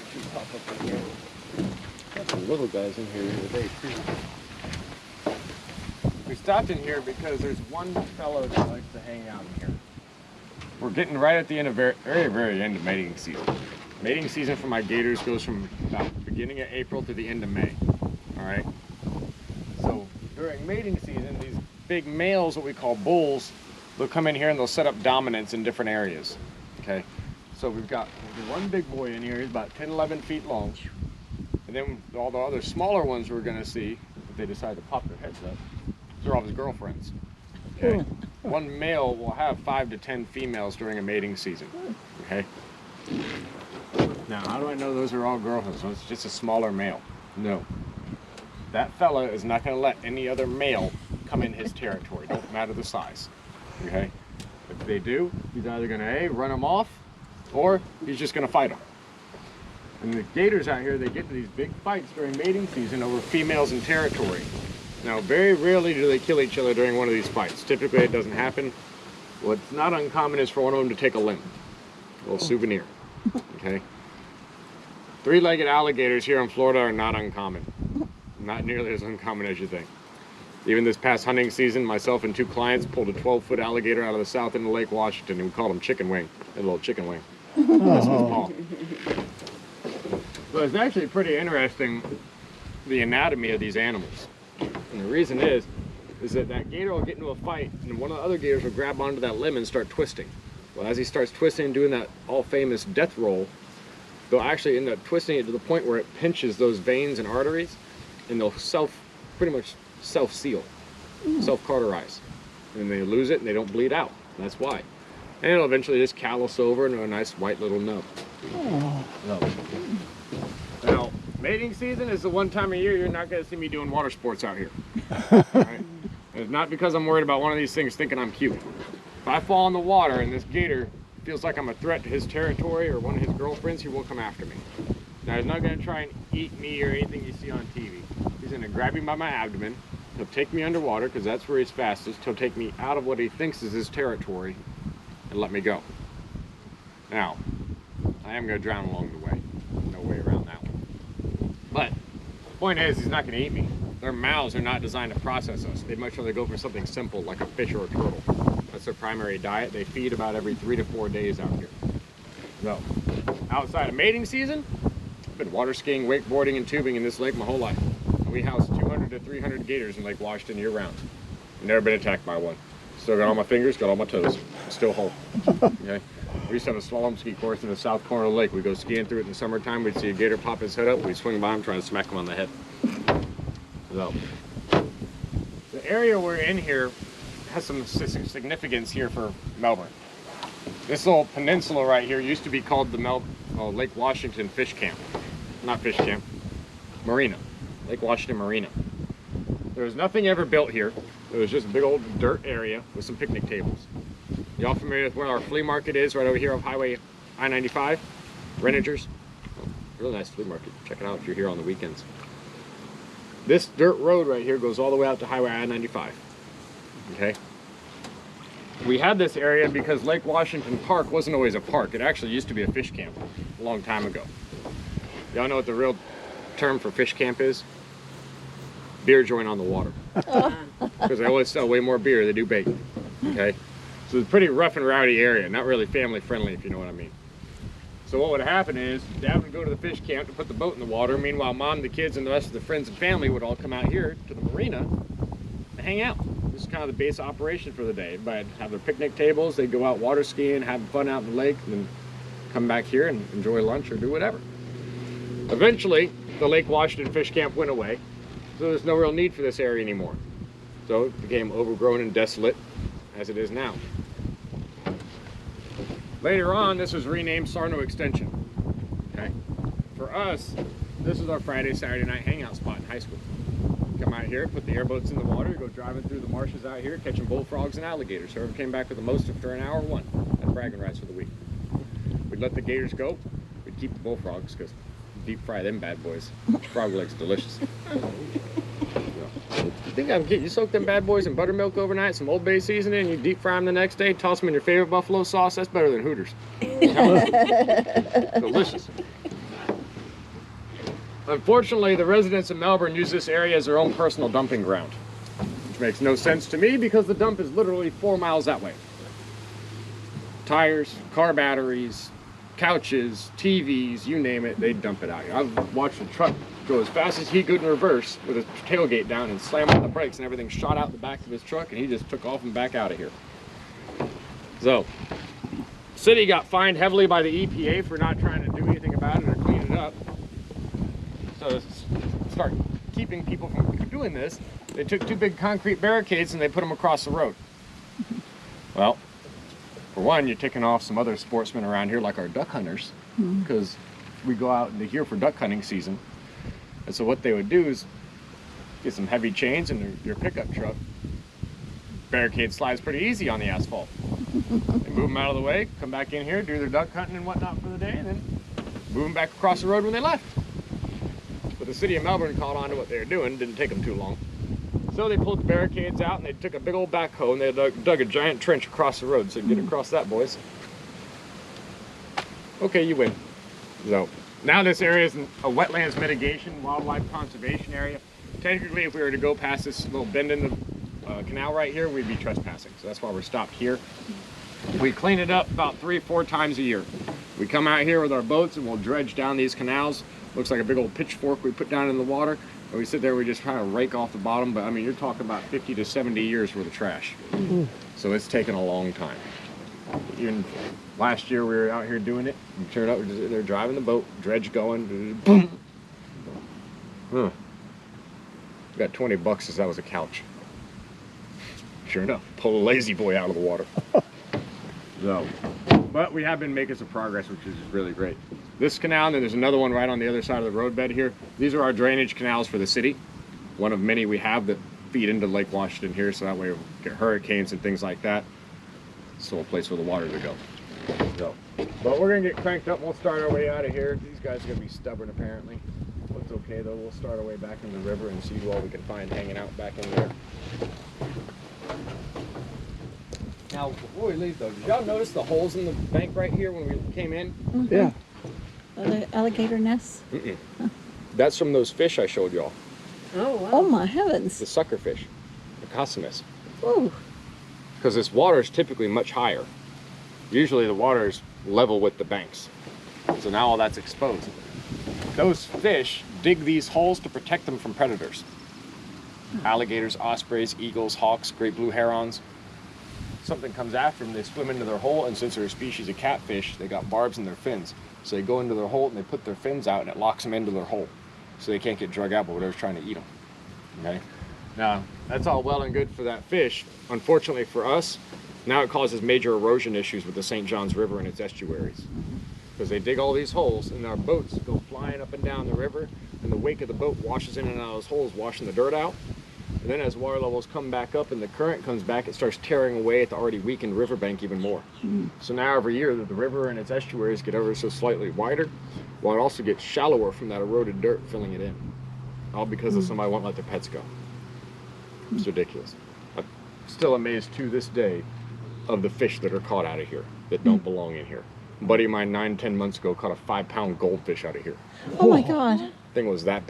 actually pop up in here. Got some little guys in here today too. We stopped in here because there's one fellow that likes to hang out in here. We're getting right at the end of very end of mating season. Mating season for my gators goes from about the beginning of April to the end of May. All right. So during mating season, these big males, what we call bulls, they'll come in here and they'll set up dominance in different areas. Okay. So we've got one big boy in here. He's about 10, 11 feet long. And then all the other smaller ones we're going to see, if they decide to pop their heads up, they're all his girlfriends. Okay. One male will have 5 to 10 females during a mating season. Okay. Now, how do I know those are all girlfriends? So it's just a smaller male. No. That fella is not going to let any other male come in his territory. Don't matter the size. Okay. If they do, he's either going to A, run them off, or he's just going to fight them. And the gators out here, they get into these big fights during mating season over females and territory. Now, very rarely do they kill each other during one of these fights. Typically, it doesn't happen. What's not uncommon is for one of them to take a limb. A little souvenir. Okay? Three-legged alligators here in Florida are not uncommon. Not nearly as uncommon as you think. Even this past hunting season, myself and 2 clients pulled a 12-foot alligator out of the south into Lake Washington, and we called him Chicken Wing. A little chicken wing. That's his paw. So it's actually pretty interesting, the anatomy of these animals. And the reason is that gator will get into a fight, and one of the other gators will grab onto that limb and start twisting. Well, as he starts twisting and doing that all-famous death roll, they'll actually end up twisting it to the point where it pinches those veins and arteries, and they'll pretty much self-seal, self-cauterize. And they lose it and they don't bleed out. That's why. And it'll eventually just callus over into a nice white little nub. Now, mating season is the one time of year you're not going to see me doing water sports out here. Right? It's not because I'm worried about one of these things thinking I'm cute. If I fall in the water and this gator feels like I'm a threat to his territory or one of his girlfriends, he will come after me. Now, he's not going to try and eat me or anything you see on TV. He's going to grab me by my abdomen. He'll take me underwater because that's where he's fastest. He'll take me out of what he thinks is his territory and let me go. Now, I am going to drown along the way. No way around that one. But the point is, he's not going to eat me. Their mouths are not designed to process us. They'd much rather go for something simple like a fish or a turtle. That's their primary diet. They feed about every 3 to 4 days out here. So, outside of mating season, I've been water skiing, wakeboarding, and tubing in this lake my whole life. And we house 200 to 300 gators in Lake Washington year round. I've never been attacked by one. Still got all my fingers, got all my toes. Still whole. Okay. We used to have a slalom ski course in the south corner of the lake. We'd go skiing through it in the summertime. We'd see a gator pop his head up. We'd swing by him, trying to smack him on the head. So, the area we're in here has some significance here for Melbourne. This little peninsula right here used to be called the Lake Washington Fish Camp. Not fish camp, marina. Lake Washington Marina. There was nothing ever built here. It was just a big old dirt area with some picnic tables. Y'all familiar with where our flea market is right over here on Highway I-95? Renagers. Really nice flea market. Check it out if you're here on the weekends. This dirt road right here goes all the way out to Highway I-95. Okay? We had this area because Lake Washington Park wasn't always a park. It actually used to be a fish camp a long time ago. Y'all know what the real term for fish camp is? Beer joint on the water. Because they always sell way more beer than they do bait. Okay? So it's a pretty rough and rowdy area, not really family friendly, if you know what I mean. So what would happen is, Dad would go to the fish camp to put the boat in the water. Meanwhile, Mom, the kids, and the rest of the friends and family would all come out here to the marina to hang out. This is kind of the base operation for the day. Everybody have their picnic tables, they'd go out water skiing, have fun out in the lake, and then come back here and enjoy lunch or do whatever. Eventually, the Lake Washington Fish Camp went away, so there's no real need for this area anymore. So it became overgrown and desolate, as it is now. Later on, this was renamed Sarno Extension. Okay? For us, this is our Friday, Saturday night hangout spot in high school. Come out here, put the airboats in the water, go driving through the marshes out here, catching bullfrogs and alligators. Whoever came back with the most after an hour won. That's bragging rights for the week. We'd let the gators go. We'd keep the bullfrogs because deep fry them bad boys. Frog legs delicious. You think I can get you soak them bad boys in buttermilk overnight, some Old Bay seasoning, and you deep fry them the next day, toss them in your favorite buffalo sauce? That's better than Hooters. Delicious. unfortunately, the residents of Melbourne use this area as their own personal dumping ground, which makes no sense to me because the dump is literally 4 miles that way. Tires, car batteries, couches, TVs, you name it, they dump it out here. I've watched a truck go as fast as he could in reverse with his tailgate down and slam on the brakes and everything shot out the back of his truck, and he just took off and back out of here. So, city got fined heavily by the EPA for not trying to do anything about it or clean it up. So to start keeping people from doing this, they took 2 big concrete barricades and they put them across the road. Well, for one, you're ticking off some other sportsmen around here like our duck hunters, because we go out into here for duck hunting season. And so what they would do is get some heavy chains in your pickup truck. Barricade slides pretty easy on the asphalt. They move them out of the way, come back in here, do their duck hunting and whatnot for the day, and then move them back across the road when they left. But the city of Melbourne caught on to what they were doing. Didn't take them too long. So they pulled the barricades out and they took a big old backhoe and they dug a giant trench across the road. So get across that, boys. Okay, you win. So now this area is a wetlands mitigation, wildlife conservation area. Technically, if we were to go past this little bend in the canal right here, we'd be trespassing. So that's why we're stopped here. We clean it up about 3 or 4 times a year. We come out here with our boats and we'll dredge down these canals. Looks like a big old pitchfork we put down in the water. And we sit there, we just try to rake off the bottom. But I mean, you're talking about 50 to 70 years worth of trash. So it's taken a long time. Even last year we were out here doing it. And turned out they're driving the boat, dredge going. Boom. We got 20 bucks as that was a couch. Sure enough, pull a lazy boy out of the water. So, but we have been making some progress, which is really great. This canal, and then there's another one right on the other side of the roadbed here. These are our drainage canals for the city. One of many we have that feed into Lake Washington here, so that way we'll get hurricanes and things like that. So a place for the water to go. So, but we're gonna get cranked up. We'll start our way out of here. These guys are gonna be stubborn apparently. It's okay though. We'll start our way back in the river and see who all we can find hanging out back in there. Now, before we leave though, did y'all notice the holes in the bank right here when we came in? Yeah. Are they alligator nests? Huh. That's from those fish I showed y'all. Oh, wow. Oh my heavens. The sucker fish, the cossamus. Ooh. Because this water is typically much higher. Usually the water is level with the banks. So now all that's exposed. Those fish dig these holes to protect them from predators. Alligators, ospreys, eagles, hawks, great blue herons. Something comes after them, they swim into their hole, and since they're a species of catfish, they got barbs in their fins. So they go into their hole and they put their fins out and it locks them into their hole. So they can't get drug out by whatever's trying to eat them. Okay? Now, that's all well and good for that fish. Unfortunately for us, now it causes major erosion issues with the St. Johns River and its estuaries. Because they dig all these holes and our boats go flying up and down the river, and the wake of the boat washes in and out of those holes, washing the dirt out. And then as water levels come back up and the current comes back, it starts tearing away at the already weakened riverbank even more. So now every year the river and its estuaries get ever so slightly wider, while it also gets shallower from that eroded dirt filling it in. All because of somebody won't let their pets go. It's ridiculous. I'm still amazed to this day of the fish that are caught out of here that don't belong in here. A buddy of mine 9-10 months ago caught a 5-pound goldfish out of here. Oh my God. Thing was that big.